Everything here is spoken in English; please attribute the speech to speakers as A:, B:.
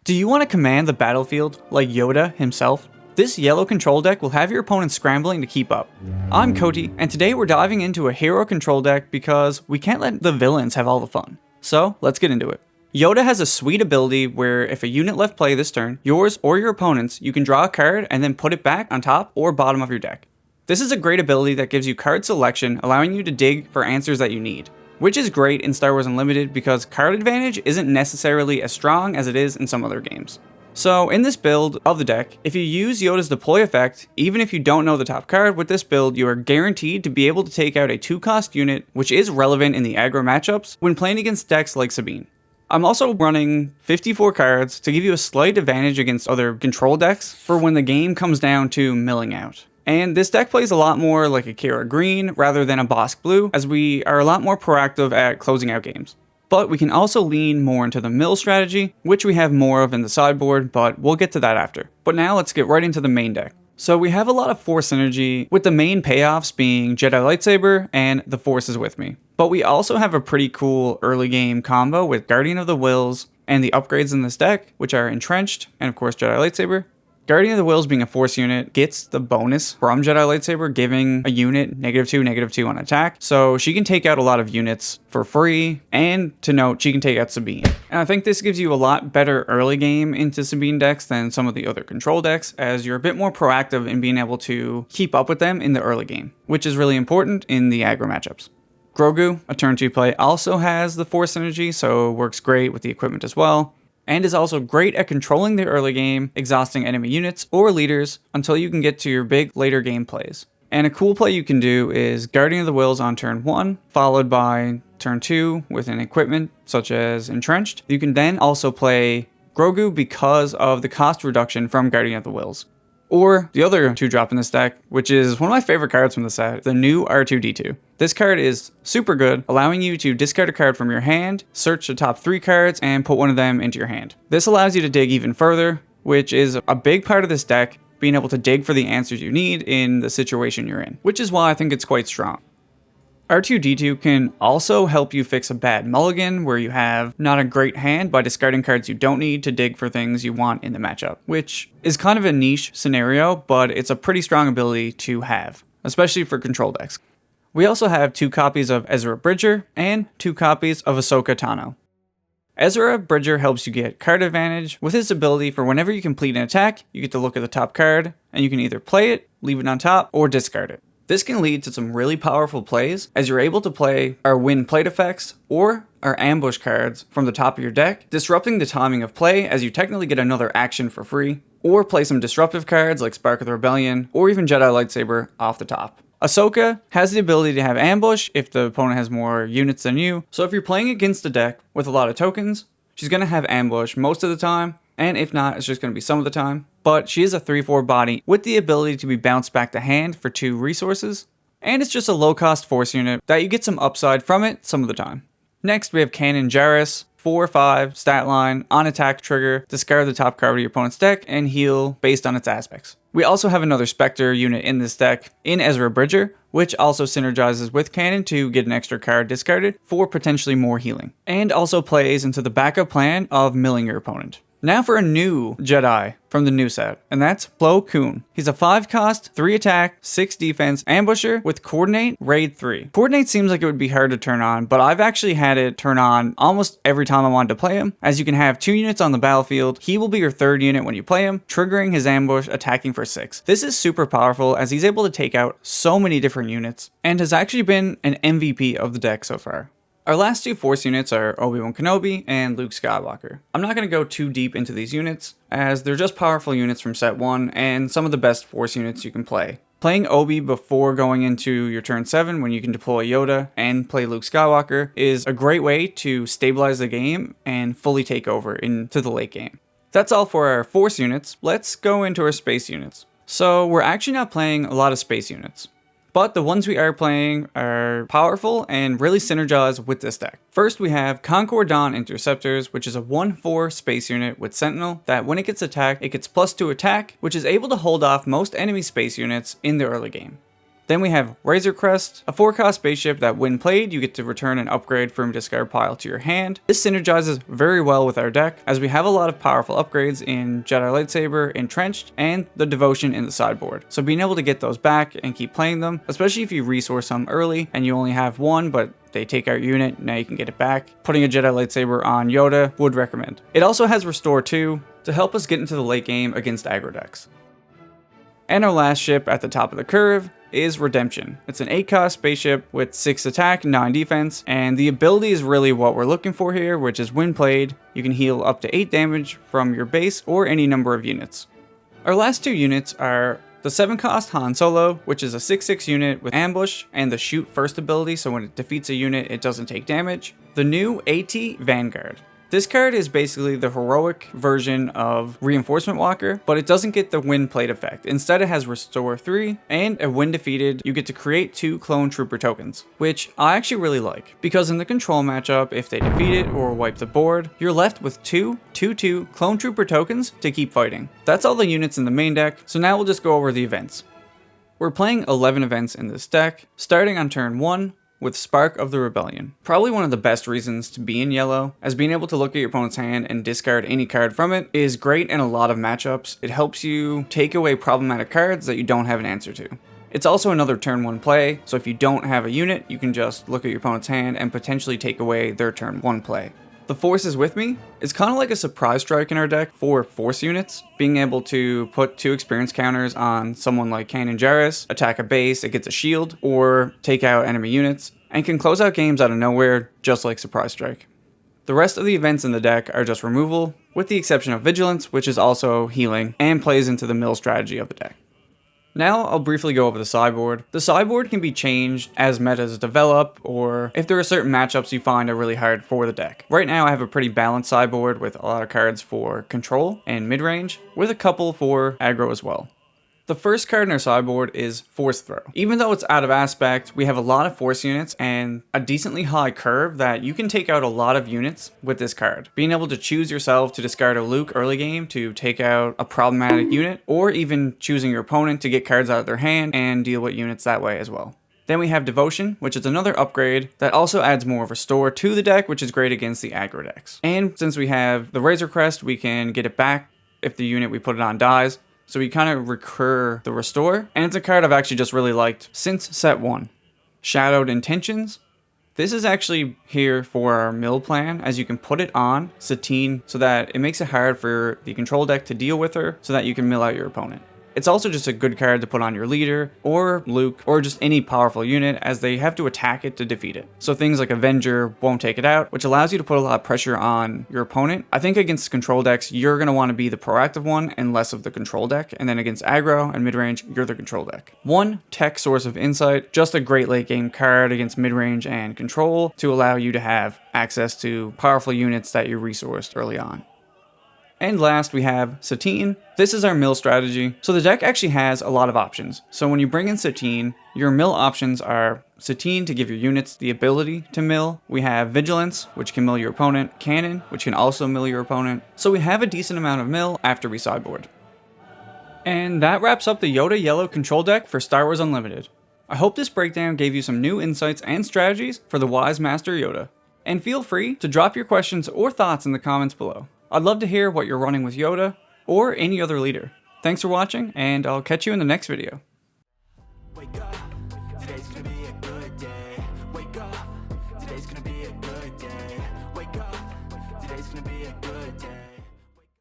A: Do you want to command the battlefield like Yoda himself? This yellow control deck will have your opponent scrambling to keep up. I'm Cody, and today we're diving into a hero control deck because we can't let the villains have all the fun. So let's get into it. Yoda has a sweet ability where if a unit left play this turn, yours or your opponent's, you can draw a card and then put it back on top or bottom of your deck. This is a great ability that gives you card selection, allowing you to dig for answers that you need. Which is great in Star Wars Unlimited because card advantage isn't necessarily as strong as it is in some other games. So in this build of the deck, if you use Yoda's deploy effect, even if you don't know the top card, with this build you are guaranteed to be able to take out a 2-cost unit, which is relevant in the aggro matchups when playing against decks like Sabine. I'm also running 54 cards to give you a slight advantage against other control decks for when the game comes down to milling out. And this deck plays a lot more like a Kira Green rather than a Bosk Blue, as we are a lot more proactive at closing out games. But we can also lean more into the mill strategy, which we have more of in the sideboard, but we'll get to that after. But now let's get right into the main deck. So we have a lot of Force synergy, with the main payoffs being Jedi Lightsaber and the Force is with me. But we also have a pretty cool early game combo with Guardian of the Wills and the upgrades in this deck, which are Entrenched and of course Jedi Lightsaber. Guardian of the Wills, being a Force unit, gets the bonus from Jedi Lightsaber, giving a unit -2/-2 on attack, so she can take out a lot of units for free, and to note, she can take out Sabine. And I think this gives you a lot better early game into Sabine decks than some of the other control decks, as you're a bit more proactive in being able to keep up with them in the early game, which is really important in the aggro matchups. Grogu, a turn 2 play, also has the Force synergy, so works great with the equipment as well, and is also great at controlling the early game, exhausting enemy units or leaders until you can get to your big later game plays. And a cool play you can do is Guardian of the Wills on turn 1, followed by turn 2 with an equipment such as Entrenched. You can then also play Grogu because of the cost reduction from Guardian of the Wills. Or the other 2-drop in this deck, which is one of my favorite cards from the set, the new R2-D2. This card is super good, allowing you to discard a card from your hand, search the top 3 cards, and put one of them into your hand. This allows you to dig even further, which is a big part of this deck, being able to dig for the answers you need in the situation you're in, which is why I think it's quite strong. R2-D2 can also help you fix a bad mulligan where you have not a great hand by discarding cards you don't need to dig for things you want in the matchup, which is kind of a niche scenario, but it's a pretty strong ability to have, especially for control decks. We also have 2 copies of Ezra Bridger and 2 copies of Ahsoka Tano. Ezra Bridger helps you get card advantage with his ability for whenever you complete an attack, you get to look at the top card, and you can either play it, leave it on top, or discard it. This can lead to some really powerful plays, as you're able to play our win plate effects or our ambush cards from the top of your deck, disrupting the timing of play as you technically get another action for free, or play some disruptive cards like Spark of the Rebellion or even Jedi Lightsaber off the top. Ahsoka has the ability to have ambush if the opponent has more units than you, so if you're playing against a deck with a lot of tokens, she's going to have ambush most of the time, and if not, it's just going to be some of the time. But she is a 3/4 body with the ability to be bounced back to hand for 2 resources, and it's just a low-cost Force unit that you get some upside from it some of the time. Next, we have Kanan Jarrus, 4/5 stat line, on attack trigger, discard the top card of your opponent's deck, and heal based on its aspects. We also have another Spectre unit in this deck in Ezra Bridger, which also synergizes with Kanan to get an extra card discarded for potentially more healing, and also plays into the backup plan of milling your opponent. Now for a new Jedi from the new set, and that's Plo Koon. He's a 5-cost, 3 attack, 6 defense ambusher with Coordinate, Raid 3. Coordinate seems like it would be hard to turn on, but I've actually had it turn on almost every time I wanted to play him, as you can have 2 units on the battlefield. He will be your 3rd unit when you play him, triggering his ambush, attacking for 6. This is super powerful as he's able to take out so many different units, and has actually been an MVP of the deck so far. Our last 2 Force units are Obi-Wan Kenobi and Luke Skywalker. I'm not going to go too deep into these units, as they're just powerful units from set 1 and some of the best Force units you can play. Playing Obi before going into your turn 7 when you can deploy Yoda and play Luke Skywalker is a great way to stabilize the game and fully take over into the late game. That's all for our Force units. Let's go into our Space units. So we're actually not playing a lot of Space units, but the ones we are playing are powerful and really synergize with this deck. First, we have Concord Dawn Interceptors, which is a 1/4 space unit with Sentinel that when it gets attacked, it gets +2 attack, which is able to hold off most enemy space units in the early game. Then we have Razor Crest, a 4-cost spaceship that when played, you get to return an upgrade from discard pile to your hand. This synergizes very well with our deck, as we have a lot of powerful upgrades in Jedi Lightsaber, Entrenched, and the Devotion in the sideboard. So being able to get those back and keep playing them, especially if you resource some early and you only have one, but they take out your unit, now you can get it back. Putting a Jedi Lightsaber on Yoda, would recommend. It also has Restore 2 to help us get into the late game against aggro decks. And our last ship at the top of the curve is Redemption. It's an 8-cost spaceship with 6 attack, 9 defense, and the ability is really what we're looking for here, which is when played, you can heal up to 8 damage from your base or any number of units. Our last 2 units are the 7-cost Han Solo, which is a 6/6 unit with ambush and the shoot first ability, so when it defeats a unit, it doesn't take damage. The new AT Vanguard. This card is basically the heroic version of Reinforcement Walker, but it doesn't get the win plate effect. Instead, it has Restore 3, and when defeated, you get to create 2 Clone Trooper tokens, which I actually really like, because in the control matchup, if they defeat it or wipe the board, you're left with 2 2/2 Clone Trooper tokens to keep fighting. That's all the units in the main deck, so now we'll just go over the events. We're playing 11 events in this deck, starting on turn 1, with Spark of the Rebellion. Probably one of the best reasons to be in yellow, as being able to look at your opponent's hand and discard any card from it is great in a lot of matchups. It helps you take away problematic cards that you don't have an answer to. It's also another turn 1 play, so if you don't have a unit, you can just look at your opponent's hand and potentially take away their turn 1 play. The Force is with me is kind of like a surprise strike in our deck for Force units. Being able to put 2 experience counters on someone like Kanan Jarrus, attack a base, it gets a shield, or take out enemy units, and can close out games out of nowhere just like surprise strike. The rest of the events in the deck are just removal, with the exception of Vigilance, which is also healing and plays into the mill strategy of the deck. Now I'll briefly go over the sideboard. The sideboard can be changed as metas develop, or if there are certain matchups you find are really hard for the deck. Right now I have a pretty balanced sideboard with a lot of cards for control and mid-range, with a couple for aggro as well. The first card in our sideboard is Force Throw. Even though it's out of aspect, we have a lot of force units and a decently high curve that you can take out a lot of units with this card. Being able to choose yourself to discard a Luke early game to take out a problematic unit, or even choosing your opponent to get cards out of their hand and deal with units that way as well. Then we have Devotion, which is another upgrade that also adds more restore to the deck, which is great against the aggro decks. And since we have the Razor Crest, we can get it back if the unit we put it on dies. So we kind of recur the restore, and it's a card I've actually just really liked since set 1. Shadowed Intentions. This is actually here for our mill plan, as you can put it on Satine so that it makes it hard for the control deck to deal with her so that you can mill out your opponent. It's also just a good card to put on your leader, or Luke, or just any powerful unit, as they have to attack it to defeat it. So things like Avenger won't take it out, which allows you to put a lot of pressure on your opponent. I think against control decks, you're going to want to be the proactive one and less of the control deck, and then against aggro and midrange, you're the control deck. 1 Tech Source of Insight, just a great late game card against midrange and control to allow you to have access to powerful units that you resourced early on. And last we have Satine. This is our mill strategy. So the deck actually has a lot of options. So when you bring in Satine, your mill options are Satine to give your units the ability to mill. We have Vigilance, which can mill your opponent. Cannon, which can also mill your opponent. So we have a decent amount of mill after we sideboard. And that wraps up the Yoda Yellow Control deck for Star Wars Unlimited. I hope this breakdown gave you some new insights and strategies for the Wise Master Yoda. And feel free to drop your questions or thoughts in the comments below. I'd love to hear what you're running with Yoda, or any other leader. Thanks for watching, and I'll catch you in the next video.